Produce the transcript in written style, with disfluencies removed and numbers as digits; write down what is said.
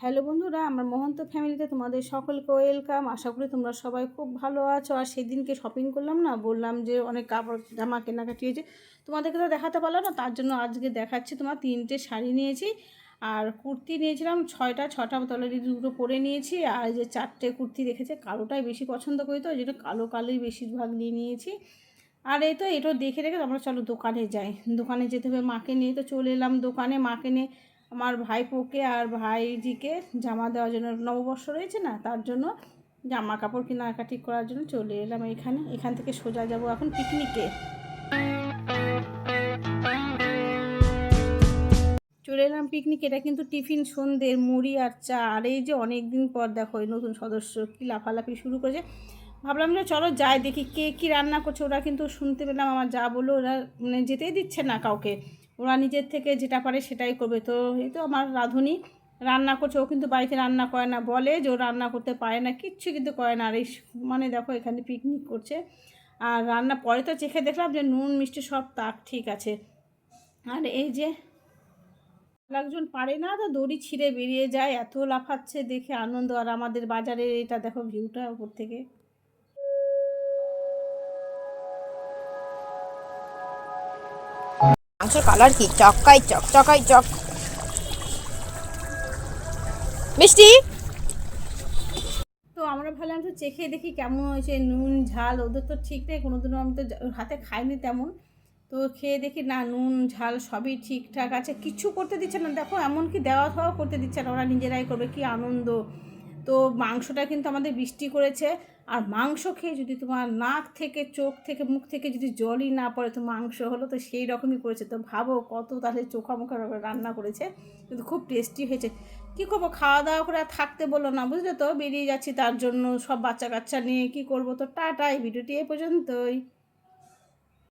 Hello বন্ধুরা, আমার মহন্ত ফ্যামিলিতে তোমাদের সকলকে ওয়েলকাম। আশা করি তোমরা সবাই খুব ভালো আছো। আর সেদিনকে শপিং করলাম না, বললাম যে অনেক কাপড় জামা কেনাকাটি হয়েছে, তোমাদেরকে তো দেখাতে পারলাম না, তার জন্য আজকে দেখাচ্ছি। তোমার 3টে শাড়ি নিয়েছি আর কুর্তি নিয়েছিলাম 6টা অলরেডি 2টো পরে নিয়েছি। আর এই যে 4টে কুর্তি রেখেছে, কালোটাই বেশি পছন্দ করি, তো ওই জন্য কালোই বেশিরভাগ নিয়ে নিয়েছি। আর এই তো এটা দেখে রেখে আমরা চলো দোকানে যাই, দোকানে যেতে হবে। মাকে নিয়ে তো চলে এলাম দোকানে। মাকে নিয়ে আমার ভাইপোকে আর ভাইজিকে জামা দেওয়ার জন্য, নববর্ষ রয়েছে না, তার জন্য জামা কাপড় কেনাকাটি করার জন্য চলে এলাম এখান থেকে সোজা যাব এখন পিকনিকে। চলে এলাম পিকনিকে। এটা কিন্তু টিফিন সন্ধ্যের মুড়ি আর চা। আর এই যে অনেক দিন পর দেখো এই নতুন সদস্য কি লাফালাফি শুরু করেছে। ভাবলাম যে চলো যাই দেখি কে কী রান্না করছে। ওরা কিন্তু শুনতে পেলাম আমার যা বললো, ওরা মানে যেতেই দিচ্ছে না কাউকে, ওরা নিজের থেকে যেটা পারে সেটাই করবে। তো এই তো আমার রাঁধুনি রান্না করছে। ও কিন্তু বাড়িতে রান্না করে না, বলে যে ও রান্না করতে পারে না, কিচ্ছু কিন্তু করে না। আর এই মানে দেখো এখানে পিকনিক করছে। আর রান্না পরে তো চেখে দেখলাম যে নুন মিষ্টি সব তাক ঠিক আছে। আর এই যে একজন পারে না, তো দড়ি ছিঁড়ে বেরিয়ে যায়, এত লাফাচ্ছে দেখে আনন্দ। আর আমাদের বাজারে এটা দেখো ভিউটা উপর থেকে। মাংসের কালার কি চকাই চক। মিষ্টি। তো আমরা ভাবলাম তো চেখে দেখি কেমন হয়েছে, নুন ঝাল ওদের তো ঠিক নেই, কোনোদিনও আমি তো হাতে খাইনি তেমন। তো খেয়ে দেখি না, নুন ঝাল সবই ঠিকঠাক আছে, কিছু করতে দিচ্ছে না। দেখো এমনকি দেওয়া থাওয়া করতে দিচ্ছে না, ওরা নিজেরাই করবে, কি আনন্দ। তো মাংসটা কিন্তু আমাদের বৃষ্টি করেছে। আর মাংস খেয়ে যদি তোমার নাক থেকে চোখ থেকে মুখ থেকে যদি জলই না পড়ে, তো মাংস হলো তো সেই রকমই করেছে। তো ভাবো কত তাহলে চোখা মুখা রান্না করেছে, কিন্তু খুব টেস্টি হয়েছে। কী করবো, খাওয়া দাওয়া করে আর থাকতে বললো না, বুঝলে তো, বেরিয়ে যাচ্ছি তার জন্য সব বাচ্চা কাচ্চা নিয়ে। কী করবো, তো টাটা, এই ভিডিওটি এ পর্যন্তই।